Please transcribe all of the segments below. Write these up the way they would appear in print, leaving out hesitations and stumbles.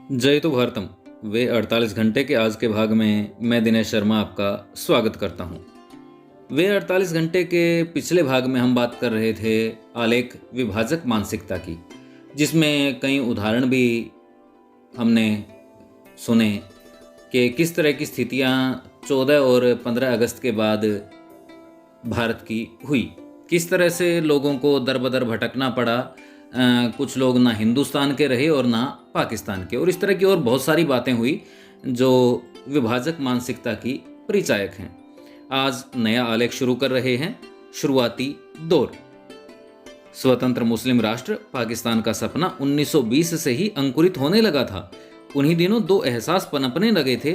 जय तो भारतम। वे 48 घंटे के आज के भाग में मैं दिनेश शर्मा आपका स्वागत करता हूं। वे 48 घंटे के पिछले भाग में हम बात कर रहे थे आलेख विभाजक मानसिकता की, जिसमें कई उदाहरण भी हमने सुने कि किस तरह की स्थितियां 14 और 15 अगस्त के बाद भारत की हुई, किस तरह से लोगों को दर बदर भटकना पड़ा। कुछ लोग ना हिंदुस्तान के रहे और ना पाकिस्तान के, और इस तरह की और बहुत सारी बातें हुई जो विभाजक मानसिकता की परिचायक हैं। आज नया आलेख शुरू कर रहे हैं, शुरुआती दौर। स्वतंत्र मुस्लिम राष्ट्र पाकिस्तान का सपना 1920 से ही अंकुरित होने लगा था। उन्हीं दिनों दो एहसास पनपने लगे थे।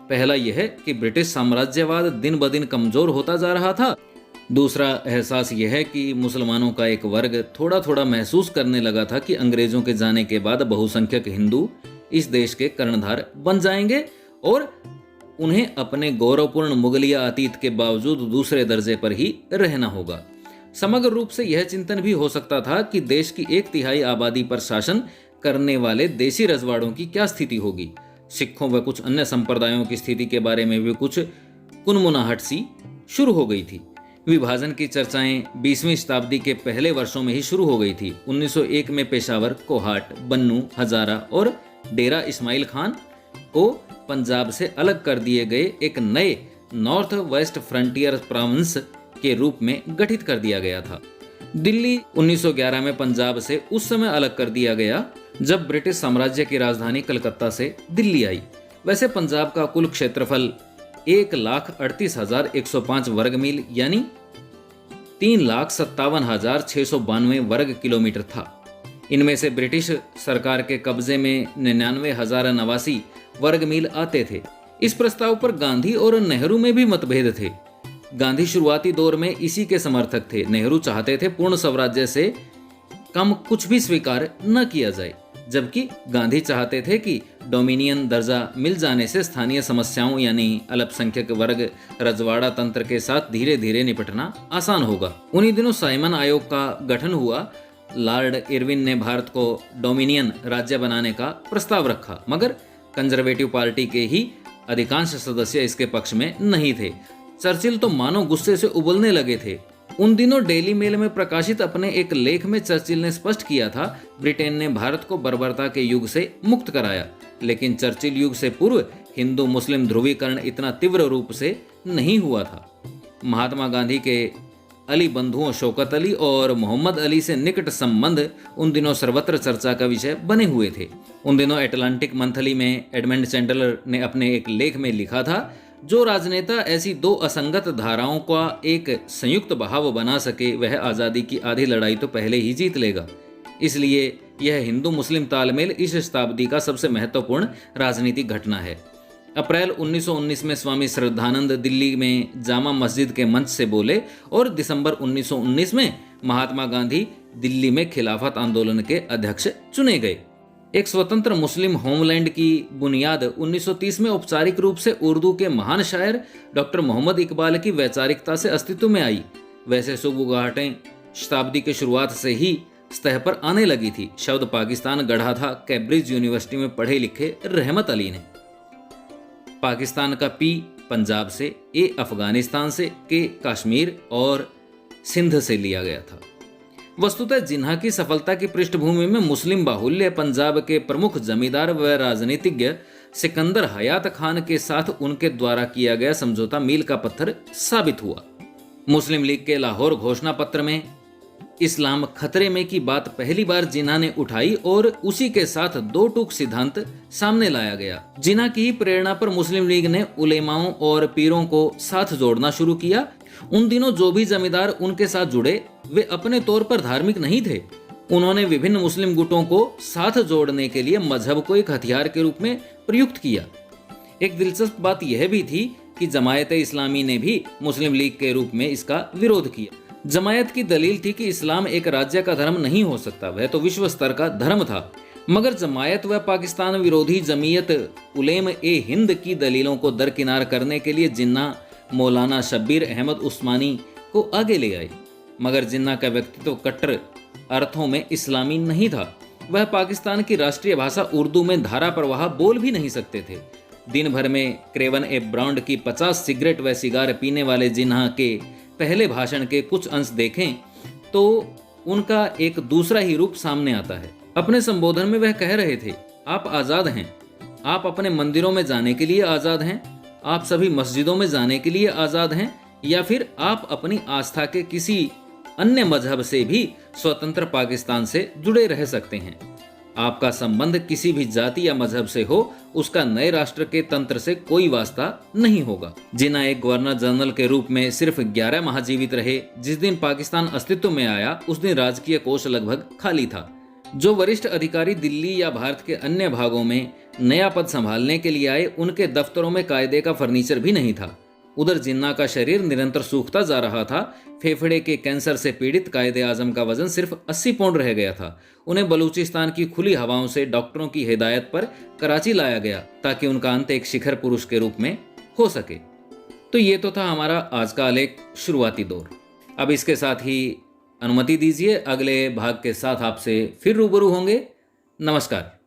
पहला यह कि ब्रिटिश साम्राज्यवाद दिन ब दिन कमजोर होता जा रहा था। दूसरा एहसास यह है कि मुसलमानों का एक वर्ग थोड़ा थोड़ा महसूस करने लगा था कि अंग्रेजों के जाने के बाद बहुसंख्यक हिंदू इस देश के कर्णधार बन जाएंगे और उन्हें अपने गौरवपूर्ण मुगलिया अतीत के बावजूद दूसरे दर्जे पर ही रहना होगा। समग्र रूप से यह चिंतन भी हो सकता था कि देश की 1/3 आबादी पर शासन करने वाले देसी रजवाड़ों की क्या स्थिति होगी। सिखों व कुछ अन्य संप्रदायों की स्थिति के बारे में भी कुछ कुनमुनाहट सी शुरू हो गई थी। विभाजन की चर्चाएं 20वीं शताब्दी के पहले वर्षों में ही शुरू हो गई थी। 1901 में पेशावर, कोहाट, बन्नू, हजारा और डेरा इस्माइल खान को पंजाब से अलग कर दिए गए एक नए नॉर्थ वेस्ट फ्रंटियर प्रोविंस के रूप में गठित कर दिया गया था। दिल्ली 1911 में पंजाब से उस समय अलग कर दिया गया जब ब्रिटिश साम्राज्य की राजधानी कलकत्ता से दिल्ली आई। वैसे पंजाब का कुल क्षेत्रफल 1,38,105 वर्ग मील यानी 3,57,692 वर्ग किलोमीटर था। इनमें से ब्रिटिश सरकार के कब्जे में 99,089 वर्ग मील आते थे। इस प्रस्ताव पर गांधी और नेहरू में भी मतभेद थे। गांधी शुरुआती दौर में इसी के समर्थक थे। नेहरू चाहते थे पूर्ण स्वराज्य से कम कुछ भी स्वीकार न किया जाए, जबकि गांधी चाहते थे कि डोमिनियन दर्जा मिल जाने से स्थानीय समस्याओं यानी अल्पसंख्यक वर्ग रजवाड़ा तंत्र के साथ धीरे धीरे निपटना आसान होगा। उन्हीं दिनों साइमन आयोग का गठन हुआ। लॉर्ड इरविन ने भारत को डोमिनियन राज्य बनाने का प्रस्ताव रखा, मगर कंजर्वेटिव पार्टी के ही अधिकांश सदस्य इसके पक्ष में नहीं थे। चर्चिल तो मानो गुस्से से उबलने लगे थे। उन दिनों डेली मेल में प्रकाशित अपने एक लेख में चर्चिल ने स्पष्ट किया था, ब्रिटेन ने भारत को बर्बरता के युग से मुक्त कराया, लेकिन चर्चिल युग से पूर्व हिंदू मुस्लिम ध्रुवीकरण इतना तीव्र रूप से नहीं हुआ था। महात्मा गांधी के अली बंधुओं शौकत अली और मोहम्मद अली से निकट संबंध उन दिनों सर्वत्र चर्चा का विषय बने हुए थे। उन दिनों एटलांटिक मंथली में एडमंड चैंडलर ने अपने एक लेख में लिखा था, जो राजनेता ऐसी दो असंगत धाराओं का एक संयुक्त बहाव बना सके वह आज़ादी की आधी लड़ाई तो पहले ही जीत लेगा। इसलिए यह हिंदू मुस्लिम तालमेल इस शताब्दी का सबसे महत्वपूर्ण राजनीतिक घटना है। अप्रैल 1919 में स्वामी श्रद्धानंद दिल्ली में जामा मस्जिद के मंच से बोले और दिसंबर 1919 में महात्मा गांधी दिल्ली में खिलाफत आंदोलन के अध्यक्ष चुने गए। एक स्वतंत्र मुस्लिम होमलैंड की बुनियाद 1930 में औपचारिक रूप से उर्दू के महान शायर डॉक्टर मोहम्मद इकबाल की वैचारिकता से अस्तित्व में आई। वैसे सुबुगाहटें शताब्दी के शुरुआत से ही सतह पर आने लगी थी। शब्द पाकिस्तान गढ़ा था कैम्ब्रिज यूनिवर्सिटी में पढ़े लिखे रहमत अली ने। पाकिस्तान का पी पंजाब से, ए अफगानिस्तान से, के कश्मीर और सिंध से लिया गया था। वस्तुतः जिन्हा की सफलता की पृष्ठभूमि में मुस्लिम बाहुल्य पंजाब के प्रमुख जमींदार व राजनीतिज्ञ सिकंदर हयात खान के साथ उनके द्वारा किया गया समझौता मील का पत्थर साबित हुआ। मुस्लिम लीग के लाहौर घोषणा पत्र में इस्लाम खतरे में की बात पहली बार जिन्हा ने उठाई और उसी के साथ दो टूक सिद्धांत सामने लाया गया। जिन्हा की प्रेरणा पर मुस्लिम लीग ने उलेमाओं और पीरों को साथ जोड़ना शुरू किया। उन दिनों जो भी जमींदार उनके साथ जुड़े वे अपने तौर पर धार्मिक नहीं थे। उन्होंने विभिन्न मुस्लिम गुटों को साथ जोड़ने के लिए मजहब को एक हथियार के रूप में प्रयुक्त किया। एक दिलचस्प बात यह भी थी कि जमायत इस्लामी ने भी मुस्लिम लीग के रूप में इसका विरोध किया। जमायत की दलील थी कि इस्लाम एक राज्य का धर्म नहीं हो सकता, वह तो विश्व स्तर का धर्म था। मगर जमायत व पाकिस्तान विरोधी जमीयत उलेम ए हिंद की दलीलों को दरकिनार करने के लिए जिन्ना मौलाना शब्बीर अहमद उस्मानी को आगे ले आए। मगर जिन्ना का व्यक्तित्व कट्टर अर्थों में इस्लामी नहीं था। वह पाकिस्तान की राष्ट्रीय भाषा उर्दू में धारा प्रवाह बोल भी नहीं सकते थे। दिन भर में क्रेवन ए ब्रांड की 50 सिगरेट व सिगार पीने वाले जिन्हा के पहले भाषण के कुछ अंश देखें तो उनका एक दूसरा ही रूप सामने आता है। अपने संबोधन में वह कह रहे थे, आप आज़ाद हैं, आप अपने मंदिरों में जाने के लिए आज़ाद हैं, आप सभी मस्जिदों में जाने के लिए आज़ाद हैं, या फिर आप अपनी आस्था के किसी अन्य मजहब से भी स्वतंत्र पाकिस्तान से जुड़े रह सकते हैं। आपका संबंध किसी भी जाति या मजहब से हो, उसका नए राष्ट्र के तंत्र से कोई वास्ता नहीं होगा। जिन्ना एक गवर्नर जनरल के रूप में सिर्फ 11 माह जीवित रहे। जिस दिन पाकिस्तान अस्तित्व में आया उस दिन राजकीय कोष लगभग खाली था। जो वरिष्ठ अधिकारी दिल्ली या भारत के अन्य भागों में नया पद संभालने के लिए आए, उनके दफ्तरों में कायदे का फर्नीचर भी नहीं था। उधर जिन्ना का शरीर निरंतर सूखता जा रहा था। फेफड़े के कैंसर से पीड़ित कायदे आजम का वजन सिर्फ 80 पाउंड रह गया था। उन्हें बलूचिस्तान की खुली हवाओं से डॉक्टरों की हिदायत पर कराची लाया गया ताकि उनका अंत एक शिखर पुरुष के रूप में हो सके। तो ये तो था हमारा आज का आलेख, शुरुआती दौर। अब इसके साथ ही अनुमति दीजिए, अगले भाग के साथ आपसे फिर रूबरू होंगे। नमस्कार।